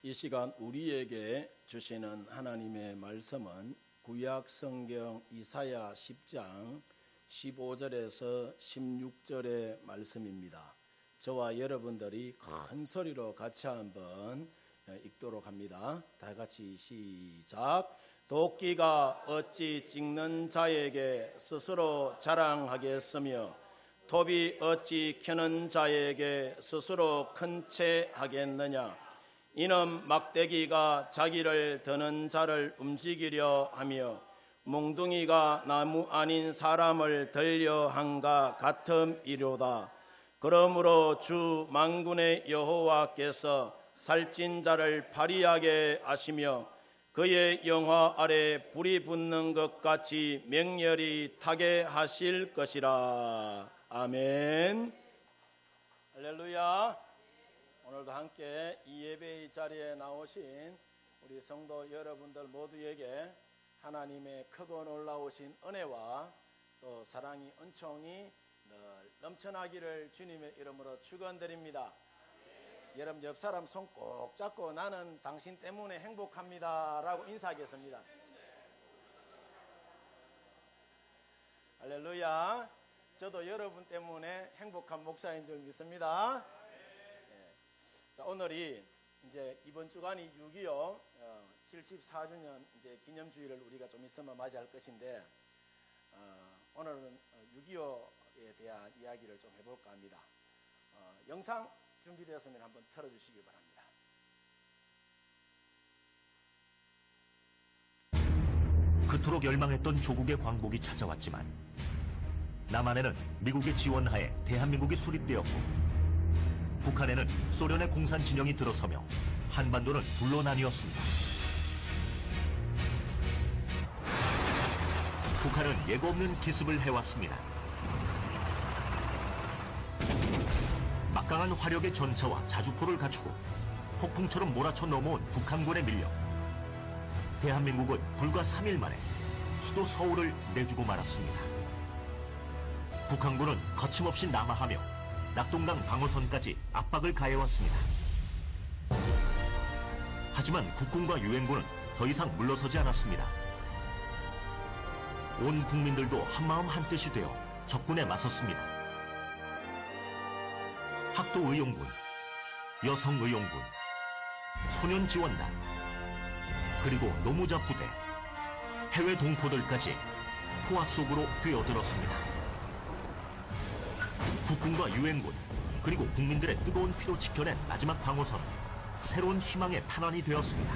이 시간 우리에게 주시는 하나님의 말씀은 구약 성경 이사야 10장 15절에서 16절의 말씀입니다. 저와 여러분들이 큰 소리로 같이 한번 읽도록 합니다. 다 같이 시작. 도끼가 어찌 찍는 자에게 스스로 자랑하겠으며 톱이 어찌 켜는 자에게 스스로 큰 채 하겠느냐. 이는 막대기가 자기를 드는 자를 움직이려 하며 몽둥이가 나무 아닌 사람을 들려 한가 같음이로다. 그러므로 주 만군의 여호와께서 살찐 자를 발휘하게 하시며 그의 영화 아래 불이 붙는 것 같이 맹렬히 타게 하실 것이라. 아멘. 할렐루야. 오늘도 함께 이 예배의 자리에 나오신 우리 성도 여러분들 모두에게 하나님의 크고 놀라우신 은혜와 또 사랑이 은총이 늘 넘쳐나기를 주님의 이름으로 축원드립니다. 여러분 옆 사람 손 꼭 잡고 나는 당신 때문에 행복합니다 라고 인사하겠습니다. 할렐루야. 저도 여러분 때문에 행복한 목사인 줄 믿습니다. 자, 오늘이 이제 이번 주간이 6.25 74주년 이제 기념주일을 우리가 좀 있으면 맞이할 것인데 오늘은 6.25에 대한 이야기를 좀 해볼까 합니다. 영상 준비되었으면 한번 틀어주시기 바랍니다. 그토록 열망했던 조국의 광복이 찾아왔지만 남한에는 미국의 지원하에 대한민국이 수립되었고 북한에는 소련의 공산 진영이 들어서며 한반도는 둘로 나뉘었습니다. 북한은 예고 없는 기습을 해왔습니다. 막강한 화력의 전차와 자주포를 갖추고 폭풍처럼 몰아쳐 넘어온 북한군에 밀려 대한민국은 불과 3일 만에 수도 서울을 내주고 말았습니다. 북한군은 거침없이 남하하며 낙동강 방어선까지 압박을 가해왔습니다. 하지만 국군과 유엔군은 더 이상 물러서지 않았습니다. 온 국민들도 한마음 한뜻이 되어 적군에 맞섰습니다. 학도의용군, 여성의용군, 소년지원단, 그리고 노무자 부대, 해외 동포들까지 포화 속으로 뛰어들었습니다. 국군과 유엔군 그리고 국민들의 뜨거운 피로 지켜낸 마지막 방어선은 새로운 희망의 탄환이 되었습니다.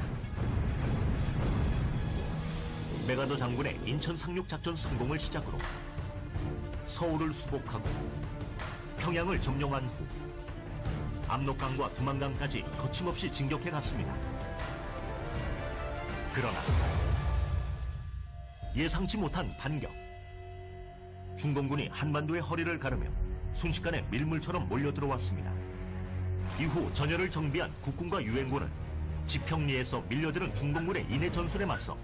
메가더 장군의 인천 상륙작전 성공을 시작으로 서울을 수복하고 평양을 점령한 후 압록강과 두만강까지 거침없이 진격해 갔습니다. 그러나 예상치 못한 반격, 중공군이 한반도의 허리를 가르며 순식간에 밀물처럼 몰려들어왔습니다. 이후 전열을 정비한 국군과 유엔군은 지평리에서 밀려드는 중공군의 인해 전술에 맞서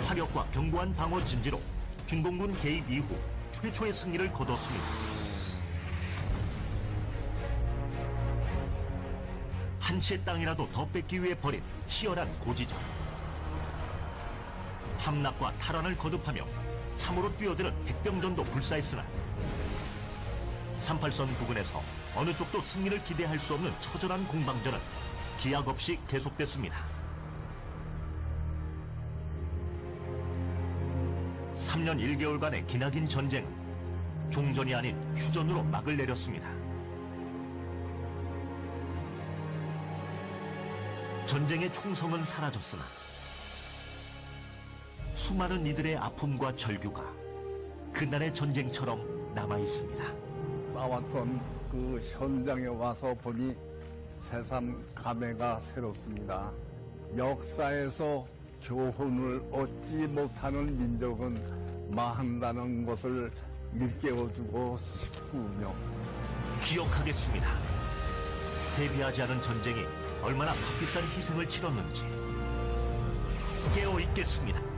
화력과 견고한 방어 진지로 중공군 개입 이후 최초의 승리를 거뒀습니다. 한 채 땅이라도 더 뺏기 위해 벌인 치열한 고지전. 함락과 탈환을 거듭하며 참으로 뛰어드는 백병전도 불사했으나 38선 부근에서 어느 쪽도 승리를 기대할 수 없는 처절한 공방전은 기약 없이 계속됐습니다. 3년 1개월간의 기나긴 전쟁은 종전이 아닌 휴전으로 막을 내렸습니다. 전쟁의 총성은 사라졌으나 수많은 이들의 아픔과 절규가 그날의 전쟁처럼 남아있습니다. 싸웠던 그 현장에 와서 보니 새삼 감회가 새롭습니다. 역사에서 교훈을 얻지 못하는 민족은 망한다는 것을 일깨워주고 싶군요. 기억하겠습니다. 대비하지 않은 전쟁이 얼마나 값비싼 희생을 치렀는지 깨어있겠습니다.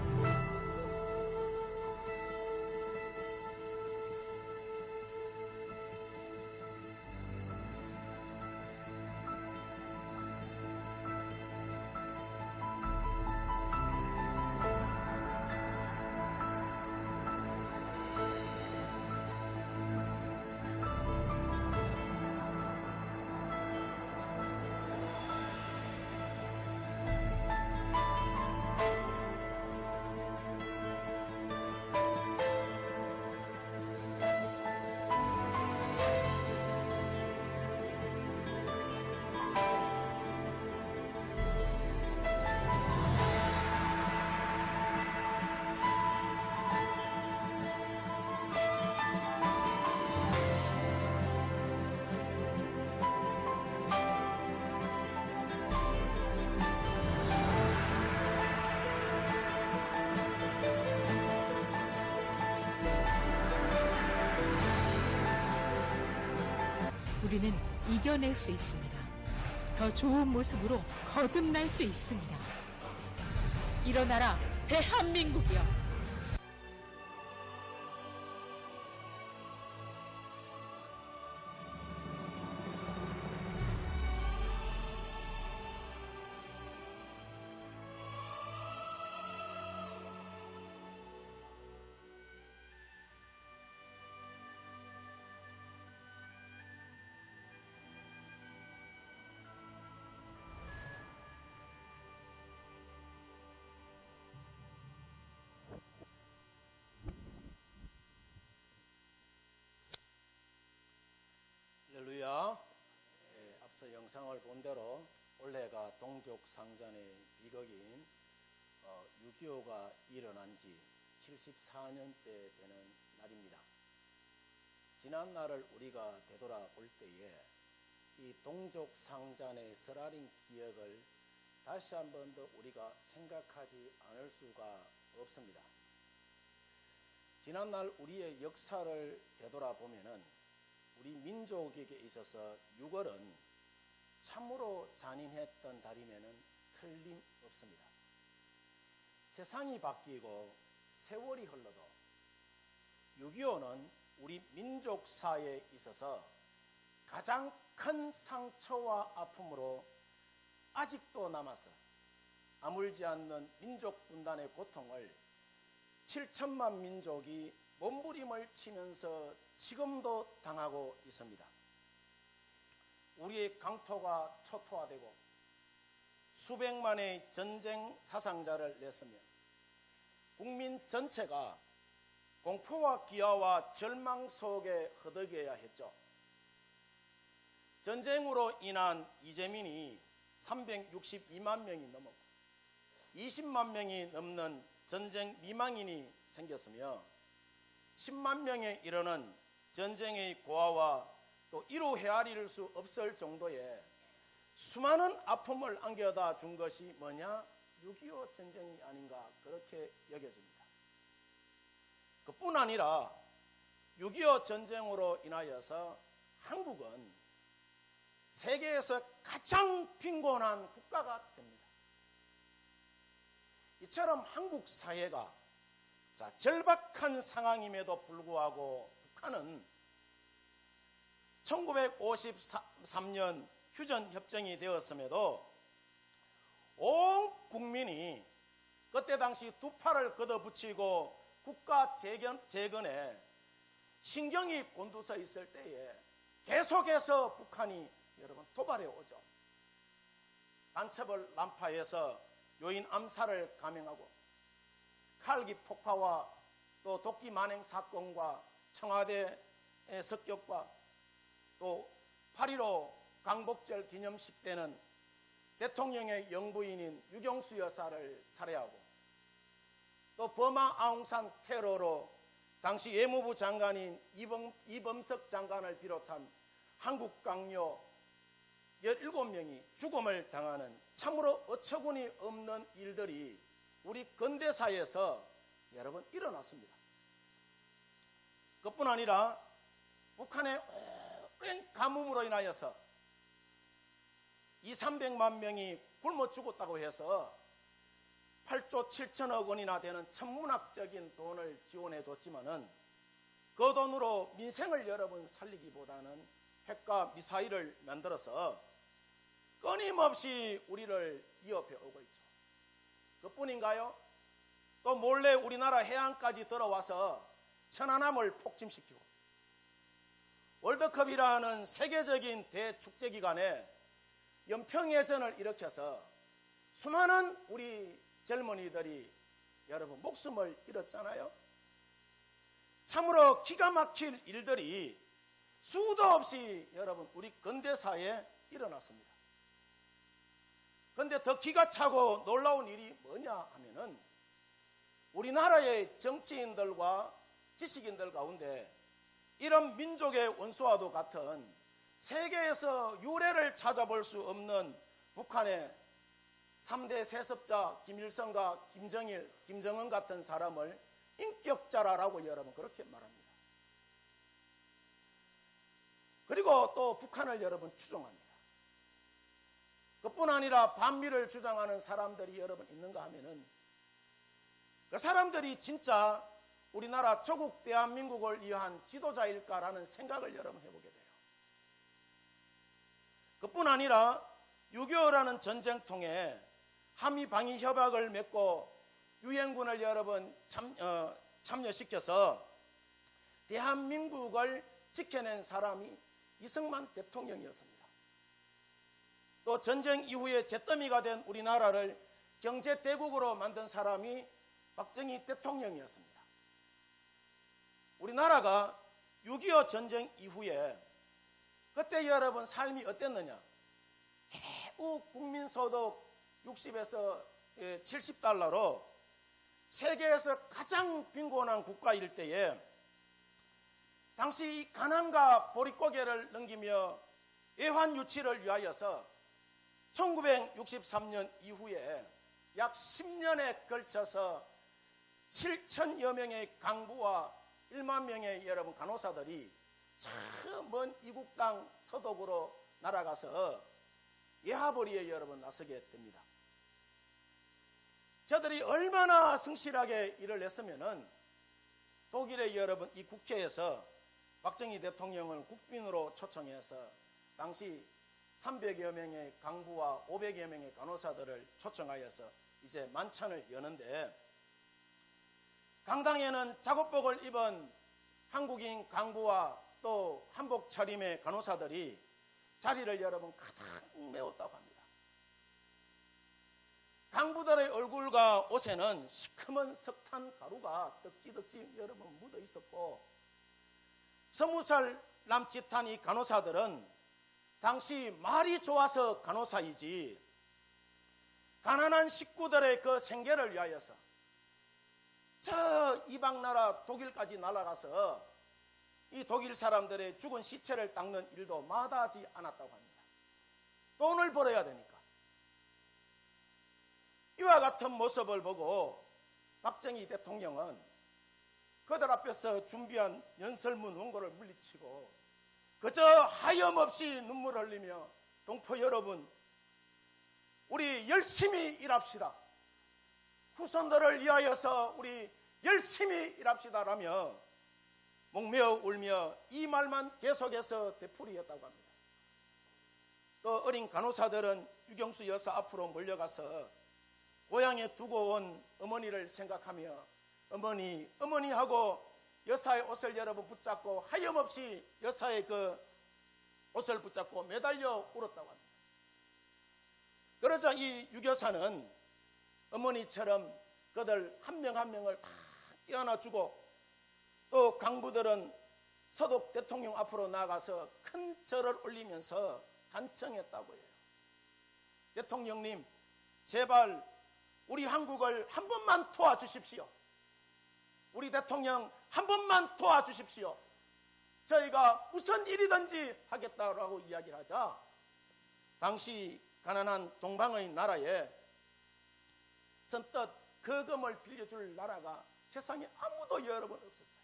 우리는 이겨낼 수 있습니다. 더 좋은 모습으로 거듭날 수 있습니다. 일어나라, 대한민국이여! 할렐루야. 앞서 영상을 본 대로 올해가 동족상잔의 비극인 6.25가 일어난 지 74년째 되는 날입니다. 지난 날을 우리가 되돌아볼 때에 이 동족상잔의 쓰라린 기억을 다시 한 번 더 우리가 생각하지 않을 수가 없습니다. 지난 날 우리의 역사를 되돌아보면은 우리 민족에게 있어서 6월은 참으로 잔인했던 달임에는 틀림없습니다. 세상이 바뀌고 세월이 흘러도 6.25는 우리 민족사에 있어서 가장 큰 상처와 아픔으로 아직도 남아서 아물지 않는 민족 분단의 고통을 7천만 민족이 몸부림을 치면서 지금도 당하고 있습니다. 우리의 강토가 초토화되고 수백만의 전쟁 사상자를 냈으며 국민 전체가 공포와 기아와 절망 속에 허덕여야 했죠. 전쟁으로 인한 이재민이 362만 명이 넘었고 20만 명이 넘는 전쟁 미망인이 생겼으며 10만 명에 이르는 전쟁의 고아와 또 이루 헤아릴 수 없을 정도의 수많은 아픔을 안겨다 준 것이 뭐냐? 6.25 전쟁이 아닌가 그렇게 여겨집니다. 그뿐 아니라 6.25 전쟁으로 인하여서 한국은 세계에서 가장 빈곤한 국가가 됩니다. 이처럼 한국 사회가 절박한 상황임에도 불구하고 북한은 1953년 휴전협정이 되었음에도 온 국민이 그때 당시 두 팔을 걷어붙이고 국가 재건에 신경이 곤두서 있을 때에 계속해서 북한이 여러분 도발해 오죠. 간첩을 난파해서 요인 암살을 감행하고 칼기 폭파와 또 도끼 만행 사건과 청와대 습격과 또 8.15 광복절 기념식 때는 대통령의 영부인인 유경수 여사를 살해하고 또 버마 아웅산 테러로 당시 외무부 장관인 이범석 장관을 비롯한 한국 강요 17명이 죽음을 당하는 참으로 어처구니 없는 일들이 우리 근대사에서 여러분 일어났습니다. 그뿐 아니라 북한의 오랜 가뭄으로 인하여서 200~300만 명이 굶어 죽었다고 해서 8조 7천억 원이나 되는 천문학적인 돈을 지원해 줬지만은 그 돈으로 민생을 여러분 살리기보다는 핵과 미사일을 만들어서 끊임없이 우리를 위협해 오고 있죠. 그뿐인가요? 또 몰래 우리나라 해안까지 들어와서 천안함을 폭침시키고 월드컵이라는 세계적인 대축제 기간에 연평해전을 일으켜서 수많은 우리 젊은이들이 여러분 목숨을 잃었잖아요. 참으로 기가 막힐 일들이 수도 없이 여러분 우리 근대사에 일어났습니다. 그런데 더 기가 차고 놀라운 일이 뭐냐 하면은 우리나라의 정치인들과 지식인들 가운데 이런 민족의 원수와도 같은 세계에서 유례를 찾아볼 수 없는 북한의 3대 세습자 김일성과 김정일, 김정은 같은 사람을 인격자라고 여러분 그렇게 말합니다. 그리고 또 북한을 여러분 추종합니다. 그뿐 아니라 반미를 주장하는 사람들이 여러분 있는가 하면은 그 사람들이 진짜 우리나라 조국 대한민국을 위한 지도자일까라는 생각을 여러분 해보게 돼요. 그뿐 아니라 6.25라는 전쟁통에 한미 방위 협약을 맺고 유엔군을 여러분 참여시켜서 대한민국을 지켜낸 사람이 이승만 대통령이었습니다. 또 전쟁 이후에 잿더미가 된 우리나라를 경제대국으로 만든 사람이 박정희 대통령이었습니다. 우리나라가 6.25 전쟁 이후에 그때 여러분 삶이 어땠느냐? 개국 국민소득 60에서 70달러로 세계에서 가장 빈곤한 국가일 때에 당시 이 가난과 보릿고개를 넘기며 애환유치를 위하여서 1963년 이후에 약 10년에 걸쳐서 7천여 명의 강부와 1만 명의 여러분 간호사들이 저 먼 이국 땅 서독으로 날아가서 예하벌이에 여러분 나서게 됩니다. 저들이 얼마나 성실하게 일을 했으면은 독일의 여러분 이 국회에서 박정희 대통령을 국빈으로 초청해서 당시 300여 명의 강부와 500여 명의 간호사들을 초청하여서 이제 만찬을 여는데 강당에는 작업복을 입은 한국인 강부와 또 한복 차림의 간호사들이 자리를 여러분 가득 메웠다고 합니다. 강부들의 얼굴과 옷에는 시커먼 석탄 가루가 덕지덕지 여러분 묻어 있었고 20살 남짓한 이 간호사들은 당시 말이 좋아서 간호사이지 가난한 식구들의 그 생계를 위하여서 저 이방나라 독일까지 날아가서 이 독일 사람들의 죽은 시체를 닦는 일도 마다하지 않았다고 합니다. 돈을 벌어야 되니까. 이와 같은 모습을 보고 박정희 대통령은 그들 앞에서 준비한 연설문 원고를 물리치고 그저 하염없이 눈물을 흘리며 동포 여러분, 우리 열심히 일합시다. 후손들을 위하여서 우리 열심히 일합시다라며 목매어 울며 이 말만 계속해서 되풀이했다고 합니다. 또 어린 간호사들은 유경수 여사 앞으로 몰려가서 고향에 두고 온 어머니를 생각하며 어머니 하고 여사의 옷을 여러분 붙잡고 하염없이 여사의 그 옷을 붙잡고 매달려 울었다고 합니다. 그러자 이 유교사는 어머니처럼 그들 한 명 한 명을 다 떼어놔주고 또 강부들은 서독 대통령 앞으로 나가서 큰 절을 올리면서 간청했다고 해요. 대통령님, 제발 우리 한국을 한 번만 도와주십시오. 우리 대통령 한 번만 도와주십시오. 저희가 무슨 일이든지 하겠다라고 이야기를 하자 당시 가난한 동방의 나라에 선뜻 거금을 빌려줄 나라가 세상에 아무도 여러분 없었어요.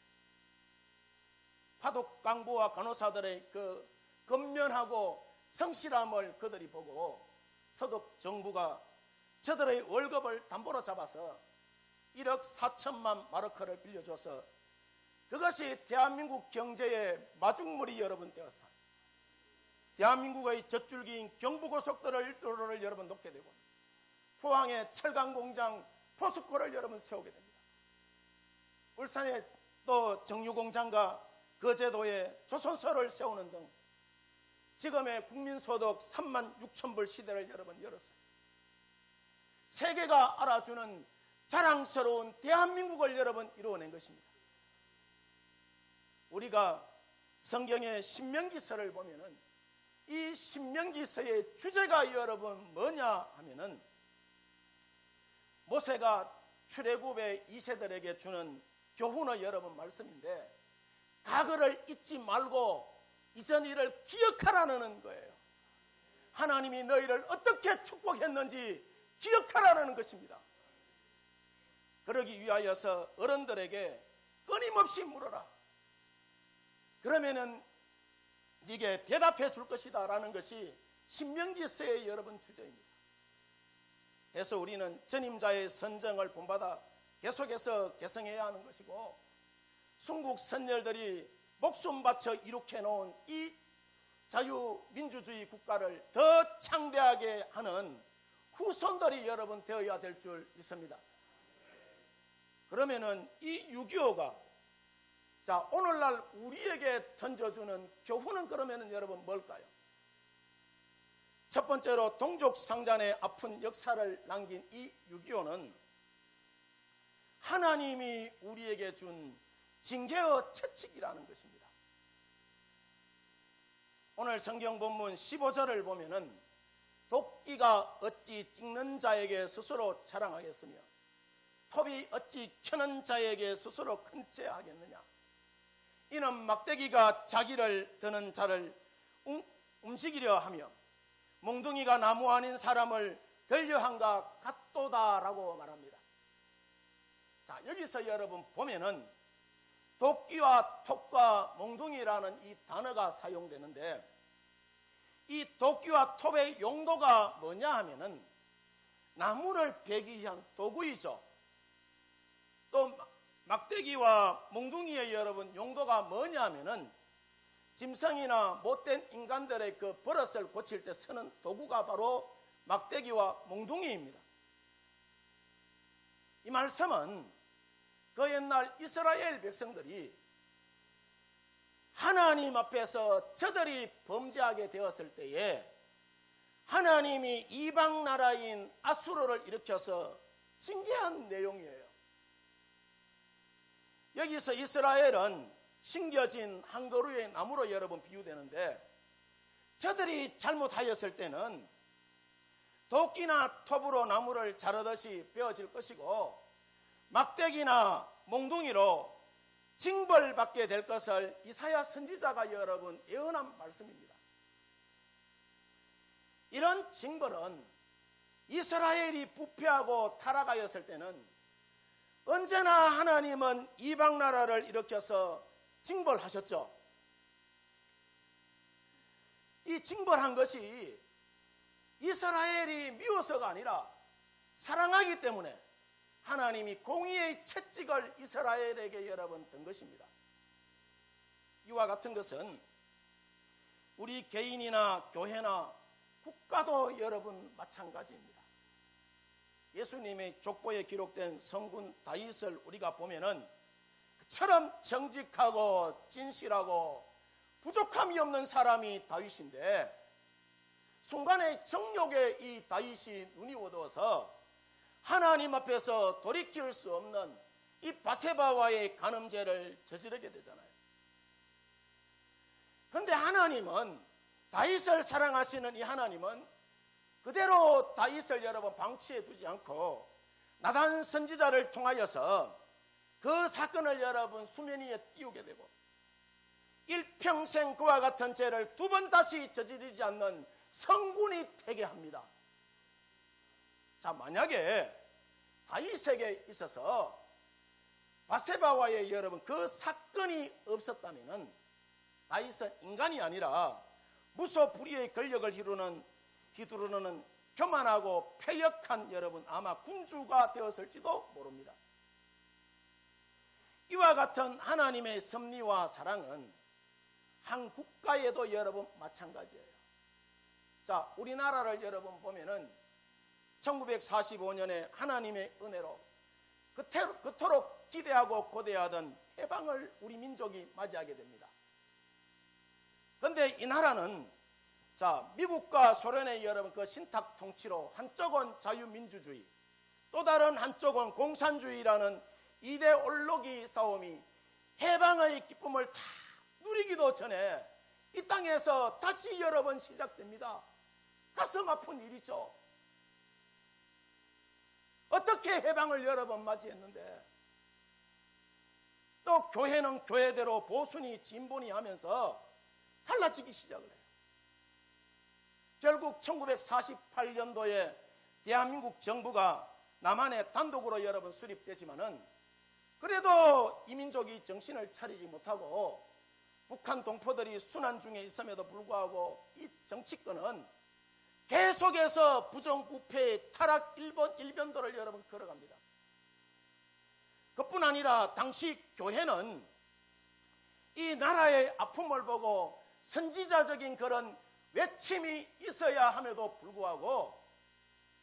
파독 강부와 간호사들의 그 근면하고 성실함을 그들이 보고 서독 정부가 저들의 월급을 담보로 잡아서 1억 4천만 마르크를 빌려줘서 그것이 대한민국 경제의 마중물이 여러분 되었어요. 대한민국의 젖줄기인 경부고속도로를 여러분 놓게 되고 포항에 철강공장 포스코를 여러분 세우게 됩니다. 울산에 또 정유공장과 거제도에 조선소를 세우는 등 지금의 국민소득 3만 6천 불 시대를 여러분 열었어요. 세계가 알아주는 자랑스러운 대한민국을 여러분 이루어낸 것입니다. 우리가 성경의 신명기서를 보면은 이 신명기서의 주제가 여러분 뭐냐 하면은 모세가 출애굽의 2세들에게 주는 교훈의 여러분 말씀인데 과거를 잊지 말고 이전 일을 기억하라는 거예요. 하나님이 너희를 어떻게 축복했는지 기억하라는 것입니다. 그러기 위하여서 어른들에게 끊임없이 물어라. 그러면은 네게 대답해 줄 것이다 라는 것이 신명기서의 여러분 주제입니다. 그래서 우리는 전임자의 선정을 본받아 계속해서 개성해야 하는 것이고, 순국 선열들이 목숨 바쳐 이룩해 놓은 이 자유민주주의 국가를 더 창대하게 하는 후손들이 여러분 되어야 될 줄 믿습니다. 그러면은 이 6.25가 자 오늘날 우리에게 던져주는 교훈은 그러면은 여러분 뭘까요? 첫 번째로 동족상잔의 아픈 역사를 남긴 이 6.25는 하나님이 우리에게 준 징계의 채찍이라는 것입니다. 오늘 성경 본문 15절을 보면은 도끼가 어찌 찍는 자에게 스스로 자랑하겠으며 톱이 어찌 켜는 자에게 스스로 큰 채 하겠느냐. 이는 막대기가 자기를 드는 자를 움직이려 하며 몽둥이가 나무 아닌 사람을 들려한가 같도다라고 말합니다. 자, 여기서 여러분 보면은 도끼와 톱과 몽둥이라는 이 단어가 사용되는데, 이 도끼와 톱의 용도가 뭐냐 하면은 나무를 베기 위한 도구이죠. 또 막대기와 몽둥이의 여러분 용도가 뭐냐 하면은 짐승이나 못된 인간들의 그 버릇을 고칠 때 쓰는 도구가 바로 막대기와 몽둥이입니다. 이 말씀은 그 옛날 이스라엘 백성들이 하나님 앞에서 저들이 범죄하게 되었을 때에 하나님이 이방 나라인 아수르를 일으켜서 징계한 내용이에요. 여기서 이스라엘은 심겨진 한 그루의 나무로 여러분 비유되는데, 저들이 잘못하였을 때는 도끼나 톱으로 나무를 자르듯이 베어질 것이고 막대기나 몽둥이로 징벌받게 될 것을 이사야 선지자가 여러분 예언한 말씀입니다. 이런 징벌은 이스라엘이 부패하고 타락하였을 때는 언제나 하나님은 이방 나라를 일으켜서 징벌하셨죠. 이 징벌한 것이 이스라엘이 미워서가 아니라 사랑하기 때문에 하나님이 공의의 채찍을 이스라엘에게 여러분 든 것입니다. 이와 같은 것은 우리 개인이나 교회나 국가도 여러분 마찬가지입니다. 예수님의 족보에 기록된 성군 다윗을 우리가 보면은 그처럼 정직하고 진실하고 부족함이 없는 사람이 다윗인데, 순간의 정욕에 이 다윗이 눈이 어두워서 하나님 앞에서 돌이킬 수 없는 이 바세바와의 간음죄를 저지르게 되잖아요. 그런데 하나님은, 다윗을 사랑하시는 이 하나님은 그대로 다윗을 여러분 방치해 두지 않고 나단 선지자를 통하여서 그 사건을 여러분 수면 위에 띄우게 되고 일평생 그와 같은 죄를 두 번 다시 저지르지 않는 성군이 되게 합니다. 자, 만약에 다윗에게 있어서 바세바와의 여러분 그 사건이 없었다면은 다윗은 인간이 아니라 무소불위의 권력을 휘두르는 교만하고 패역한 여러분 아마 군주가 되었을지도 모릅니다. 이와 같은 하나님의 섭리와 사랑은 한 국가에도 여러분 마찬가지예요. 자, 우리나라를 여러분 보면은 1945년에 하나님의 은혜로 그토록 기대하고 고대하던 해방을 우리 민족이 맞이하게 됩니다. 그런데 이 나라는 자, 미국과 소련의 여러분 그 신탁 통치로 한쪽은 자유민주주의, 또 다른 한쪽은 공산주의라는 이데올로기 싸움이 해방의 기쁨을 다 누리기도 전에 이 땅에서 다시 여러 번 시작됩니다. 가슴 아픈 일이죠. 어떻게 해방을 여러 번 맞이했는데 또 교회는 교회대로 보수니 진보니 하면서 갈라지기 시작을 해요. 결국 1948년도에 대한민국 정부가 남한에 단독으로 여러분 수립되지만은 그래도 이 민족이 정신을 차리지 못하고 북한 동포들이 순환 중에 있음에도 불구하고 이 정치권은 계속해서 부정부패의 타락 일변도를 여러분 걸어갑니다. 그뿐 아니라 당시 교회는 이 나라의 아픔을 보고 선지자적인 그런 외침이 있어야 함에도 불구하고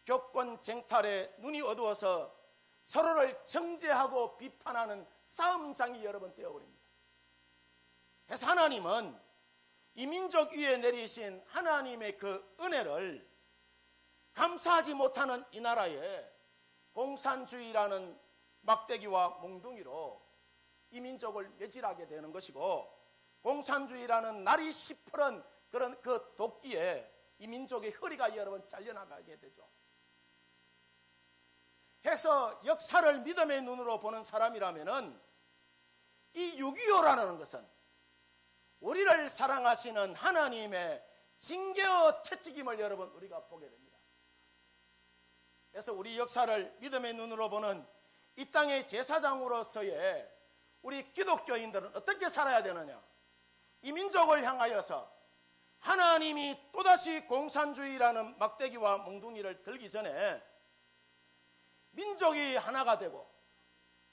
교권 쟁탈에 눈이 어두워서 서로를 정죄하고 비판하는 싸움장이 여러분 되어버립니다. 그래서 하나님은 이 민족 위에 내리신 하나님의 그 은혜를 감사하지 못하는 이 나라에 공산주의라는 막대기와 몽둥이로 이 민족을 매질하게 되는 것이고, 공산주의라는 날이 시퍼런 그런 그 도끼에 이 민족의 허리가 여러분 잘려나가게 되죠. 해서 역사를 믿음의 눈으로 보는 사람이라면은 이 6.25라는 것은 우리를 사랑하시는 하나님의 징계와 채찍임을 여러분 우리가 보게 됩니다. 그래서 우리 역사를 믿음의 눈으로 보는 이 땅의 제사장으로서의 우리 기독교인들은 어떻게 살아야 되느냐? 이 민족을 향하여서 하나님이 또다시 공산주의라는 막대기와 몽둥이를 들기 전에 민족이 하나가 되고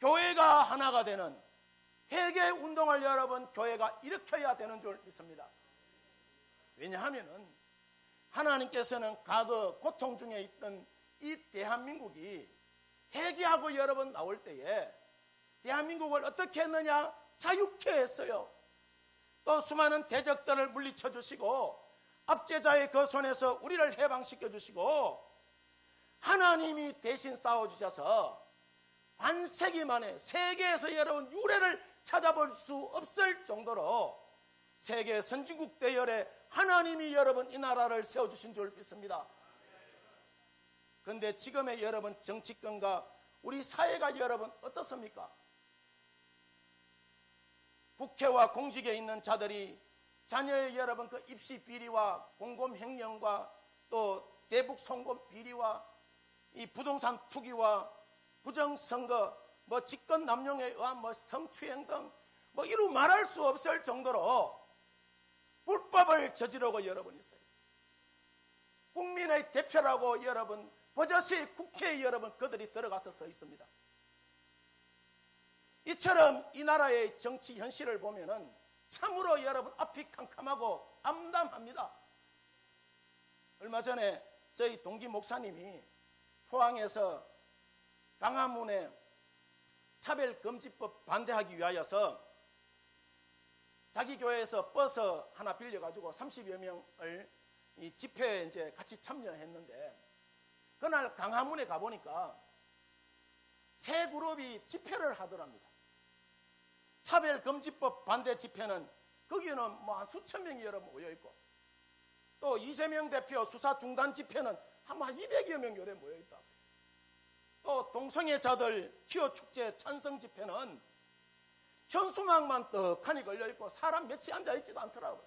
교회가 하나가 되는 회개 운동을 여러분 교회가 일으켜야 되는 줄 믿습니다. 왜냐하면은 하나님께서는 과거 고통 중에 있던 이 대한민국이 회개하고 여러분 나올 때에 대한민국을 어떻게 했느냐? 자유케 했어요. 또 수많은 대적들을 물리쳐 주시고 압제자의 그 손에서 우리를 해방시켜 주시고 하나님이 대신 싸워주셔서 반세기 만에 세계에서 여러분 유례를 찾아볼 수 없을 정도로 세계 선진국 대열에 하나님이 여러분 이 나라를 세워주신 줄 믿습니다. 그런데 지금의 여러분 정치권과 우리 사회가 여러분 어떻습니까? 국회와 공직에 있는 자들이 자녀의 여러분 그 입시 비리와 공금 횡령과 또 대북 송금 비리와 이 부동산 투기와 부정선거, 뭐 직권 남용에 의한 뭐 성추행 등 뭐 이루 말할 수 없을 정도로 불법을 저지르고 여러분 있어요. 국민의 대표라고 여러분 버젓이 국회에 여러분 그들이 들어가서 서 있습니다. 이처럼 이 나라의 정치 현실을 보면은 참으로 여러분 앞이 캄캄하고 암담합니다. 얼마 전에 저희 동기 목사님이 포항에서 광화문에 차별금지법 반대하기 위하여서 자기 교회에서 버스 하나 빌려가지고 30여 명을 이 집회에 이제 같이 참여했는데, 그날 광화문에 가보니까 세 그룹이 집회를 하더랍니다. 차별금지법 반대 집회는 거기는 뭐 한 수천 명이 여러분 모여있고, 또 이재명 대표 수사 중단 집회는 한 200여 명 요래 모여있다. 또 동성애자들 기호 축제 찬성 집회는 현수막만 떡하니 걸려있고 사람 몇이 앉아있지도 않더라고요.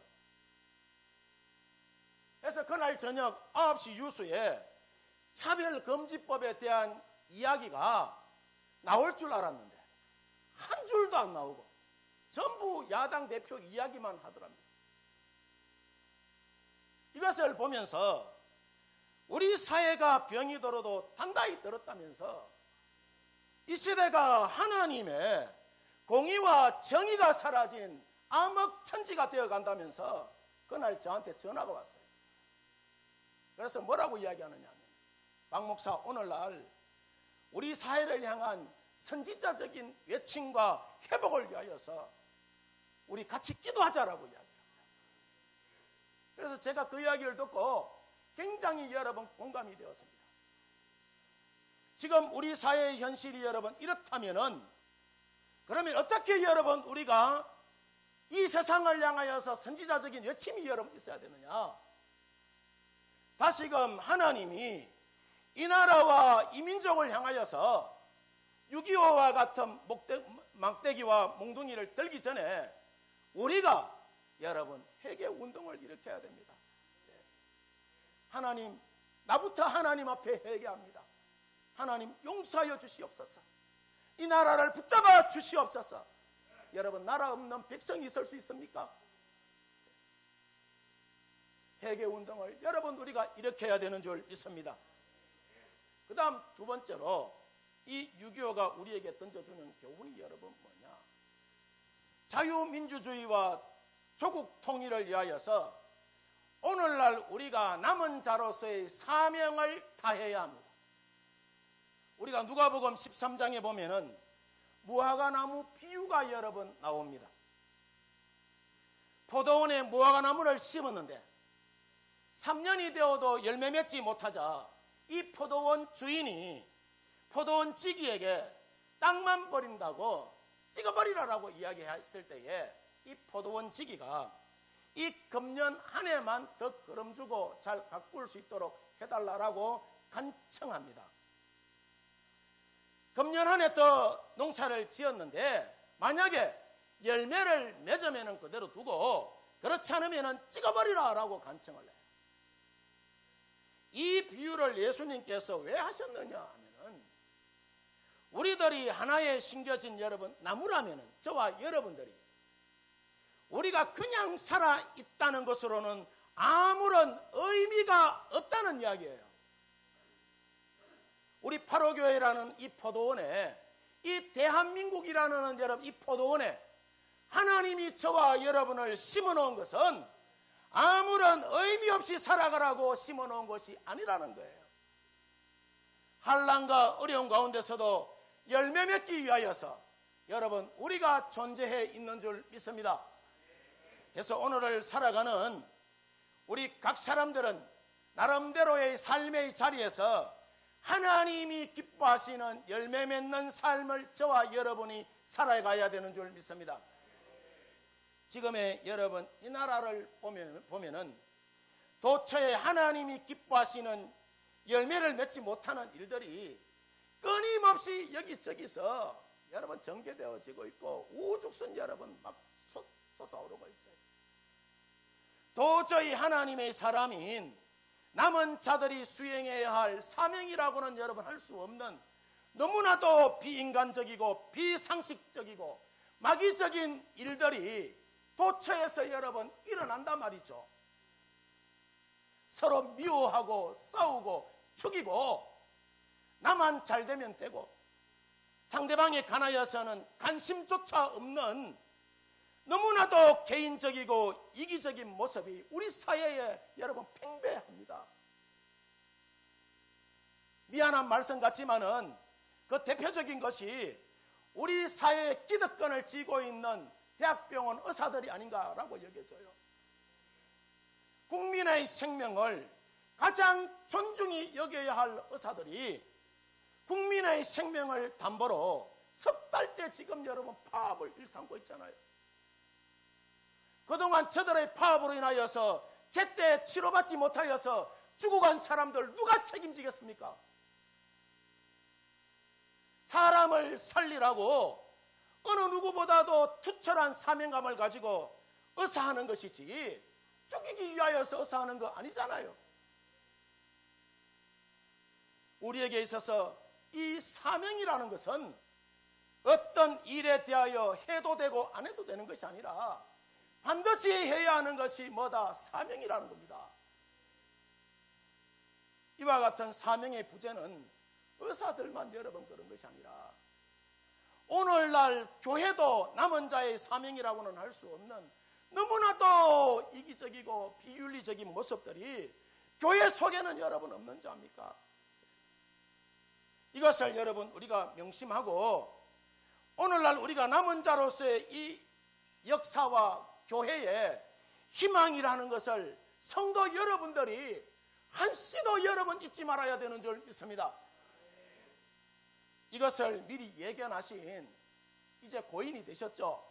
그래서 그날 저녁 9시 뉴스에 차별금지법에 대한 이야기가 나올 줄 알았는데 한 줄도 안 나오고 전부 야당 대표 이야기만 하더랍니다. 이것을 보면서 우리 사회가 병이 들어도 단단히 들었다면서 이 시대가 하나님의 공의와 정의가 사라진 암흑천지가 되어간다면서 그날 저한테 전화가 왔어요. 그래서 뭐라고 이야기하느냐 하면, 박 목사 오늘날 우리 사회를 향한 선지자적인 외침과 회복을 위하여서 우리 같이 기도하자라고 이야기합니다. 그래서 제가 그 이야기를 듣고 굉장히 여러분 공감이 되었습니다. 지금 우리 사회의 현실이 여러분 이렇다면은 그러면 어떻게 여러분 우리가 이 세상을 향하여서 선지자적인 외침이 여러분 있어야 되느냐? 다시금 하나님이 이 나라와 이 민족을 향하여서 6.25와 같은 막대기와 몽둥이를 들기 전에 우리가 여러분 회개 운동을 일으켜야 됩니다. 하나님, 나부터 하나님 앞에 회개합니다. 하나님 용서하여 주시옵소서. 이 나라를 붙잡아 주시옵소서. 여러분 나라 없는 백성이 있을 수 있습니까? 회개운동을 여러분 우리가 일으켜야 되는 줄 믿습니다. 그 다음 두 번째로 이 6.25가 우리에게 던져주는 교훈이 여러분 뭐냐? 자유민주주의와 조국 통일을 위하여서 오늘날 우리가 남은 자로서의 사명을 다해야 합니다. 우리가 누가복음 13장에 보면은 무화과나무 비유가 여러분 나옵니다. 포도원에 무화과나무를 심었는데 3년이 되어도 열매 맺지 못하자 이 포도원 주인이 포도원 지기에게 땅만 버린다고 찍어버리라라고 이야기했을 때에 이 포도원 지기가 이 금년 한 해만 더 걸음 주고 잘 가꿀 수 있도록 해달라고 간청합니다. 금년 한 해 더 농사를 지었는데 만약에 열매를 맺으면 그대로 두고 그렇지 않으면 찍어버리라라고 간청을 해요. 이 비유를 예수님께서 왜 하셨느냐 하면은 우리들이 하나에 심겨진 여러분 나무라면은 저와 여러분들이 우리가 그냥 살아 있다는 것으로는 아무런 의미가 없다는 이야기예요. 우리 8호교회라는 이 포도원에 이 대한민국이라는 여러분 이 포도원에 하나님이 저와 여러분을 심어놓은 것은 아무런 의미 없이 살아가라고 심어놓은 것이 아니라는 거예요. 환난과 어려움 가운데서도 열매 맺기 위하여서 여러분 우리가 존재해 있는 줄 믿습니다. 그래서 오늘을 살아가는 우리 각 사람들은 나름대로의 삶의 자리에서 하나님이 기뻐하시는 열매 맺는 삶을 저와 여러분이 살아가야 되는 줄 믿습니다. 지금의 여러분 이 나라를 보면은 도처에 하나님이 기뻐하시는 열매를 맺지 못하는 일들이 끊임없이 여기저기서 여러분 전개되어지고 있고 우죽순 여러분 막 솟아오르고 있어요. 도저히 하나님의 사람인 남은 자들이 수행해야 할 사명이라고는 여러분 할 수 없는 너무나도 비인간적이고 비상식적이고 마귀적인 일들이 도처에서 여러분 일어난단 말이죠. 서로 미워하고 싸우고 죽이고 나만 잘 되면 되고 상대방에 관하여서는 관심조차 없는 너무나도 개인적이고 이기적인 모습이 우리 사회에 여러분 팽배합니다. 미안한 말씀 같지만은 그 대표적인 것이 우리 사회의 기득권을 쥐고 있는 대학병원 의사들이 아닌가라고 여겨져요. 국민의 생명을 가장 존중히 여겨야 할 의사들이 국민의 생명을 담보로 석 달째 지금 여러분 파업을 일삼고 있잖아요. 그동안 저들의 파업으로 인하여서 제때 치료받지 못하여서 죽어간 사람들 누가 책임지겠습니까? 사람을 살리라고 어느 누구보다도 투철한 사명감을 가지고 의사하는 것이지 죽이기 위하여서 의사하는 거 아니잖아요. 우리에게 있어서 이 사명이라는 것은 어떤 일에 대하여 해도 되고 안 해도 되는 것이 아니라 반드시 해야 하는 것이 뭐다? 사명이라는 겁니다. 이와 같은 사명의 부재는 의사들만 여러분 그런 것이 아니라 오늘날 교회도 남은 자의 사명이라고는 할 수 없는 너무나도 이기적이고 비윤리적인 모습들이 교회 속에는 여러분 없는 줄 압니까? 이것을 여러분 우리가 명심하고 오늘날 우리가 남은 자로서의 이 역사와 교회에 희망이라는 것을 성도 여러분들이 한시도 여러분 잊지 말아야 되는 줄 믿습니다. 이것을 미리 예견하신 이제 고인이 되셨죠.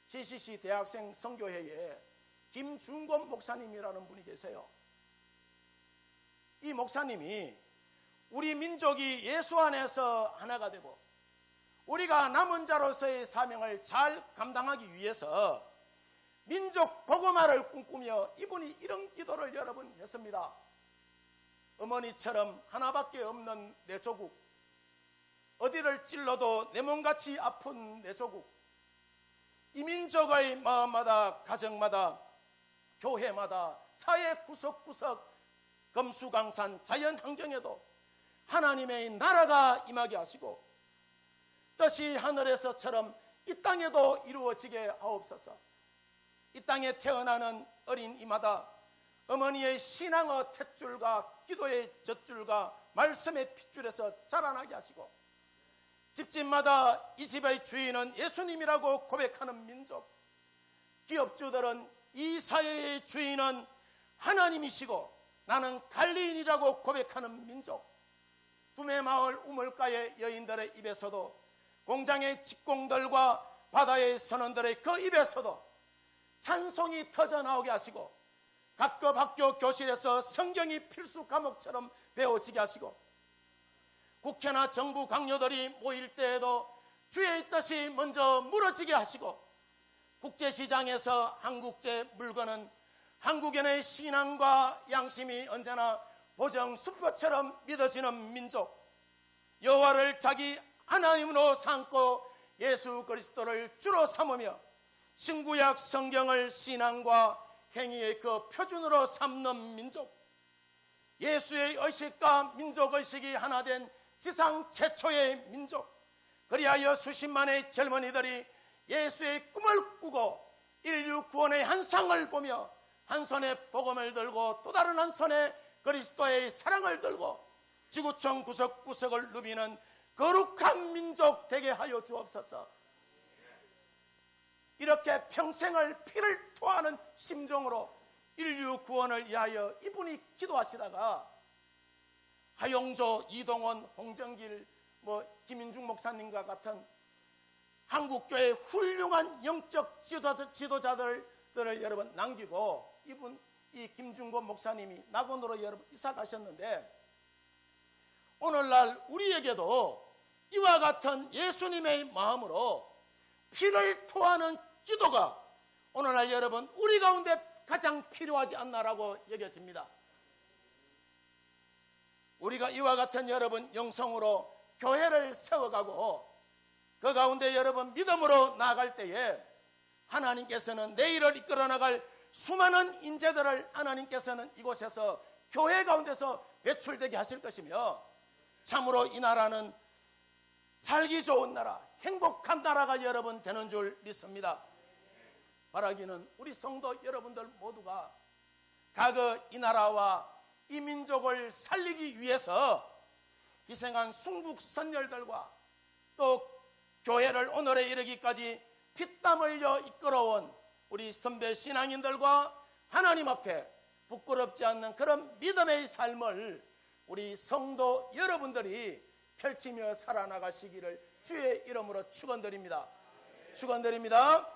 CCC 대학생 선교회에 김준권 목사님이라는 분이 계세요. 이 목사님이 우리 민족이 예수 안에서 하나가 되고 우리가 남은 자로서의 사명을 잘 감당하기 위해서 민족 복음화를 꿈꾸며 이분이 이런 기도를 여러분 했습니다. 어머니처럼 하나밖에 없는 내 조국, 어디를 찔러도 내 몸같이 아픈 내 조국, 이 민족의 마음마다, 가정마다, 교회마다, 사회 구석구석, 금수강산, 자연환경에도 하나님의 나라가 임하게 하시고 뜻이 하늘에서처럼 이 땅에도 이루어지게 하옵소서. 이 땅에 태어나는 어린 이마다 어머니의 신앙의 탯줄과 기도의 젖줄과 말씀의 핏줄에서 자라나게 하시고 집집마다 이 집의 주인은 예수님이라고 고백하는 민족, 기업주들은 이 사회의 주인은 하나님이시고 나는 갈리인이라고 고백하는 민족, 두메마을 우물가의 여인들의 입에서도 공장의 직공들과 바다의 선원들의 그 입에서도 찬송이 터져나오게 하시고 각급 학교 교실에서 성경이 필수 과목처럼 배워지게 하시고 국회나 정부 강요들이 모일 때에도 주의 뜻이 먼저 무너지게 하시고 국제시장에서 한국제 물건은 한국인의 신앙과 양심이 언제나 보정수표처럼 믿어지는 민족, 여호와를 자기 하나님으로 삼고 예수 그리스도를 주로 삼으며 신구약 성경을 신앙과 행위의 그 표준으로 삼는 민족, 예수의 의식과 민족의식이 하나 된 지상 최초의 민족, 그리하여 수십만의 젊은이들이 예수의 꿈을 꾸고 인류 구원의 한 상을 보며 한 손에 복음을 들고 또 다른 한 손에 그리스도의 사랑을 들고 지구촌 구석구석을 누비는 거룩한 민족 되게 하여 주옵소서. 이렇게 평생을 피를 토하는 심정으로 인류 구원을 위하여 이분이 기도하시다가 하용조, 이동원, 홍정길, 김인중 목사님과 같은 한국교회의 훌륭한 영적 지도자들을 여러분 남기고 이 김중곤 목사님이 낙원으로 여러분 이사 가셨는데 오늘날 우리에게도 이와 같은 예수님의 마음으로 피를 토하는 기도가 오늘날 여러분 우리 가운데 가장 필요하지 않나라고 여겨집니다. 우리가 이와 같은 여러분 영성으로 교회를 세워가고 그 가운데 여러분 믿음으로 나아갈 때에 하나님께서는 내일을 이끌어 나갈 수많은 인재들을 하나님께서는 이곳에서 교회 가운데서 배출되게 하실 것이며 참으로 이 나라는 살기 좋은 나라, 행복한 나라가 여러분 되는 줄 믿습니다. 바라기는 우리 성도 여러분들 모두가 과거 이 나라와 이 민족을 살리기 위해서 희생한 순국 선열들과 또 교회를 오늘에 이르기까지 피땀 흘려 이끌어온 우리 선배 신앙인들과 하나님 앞에 부끄럽지 않는 그런 믿음의 삶을 우리 성도 여러분들이 펼치며 살아나가시기를 주의 이름으로 축원드립니다. 축원드립니다.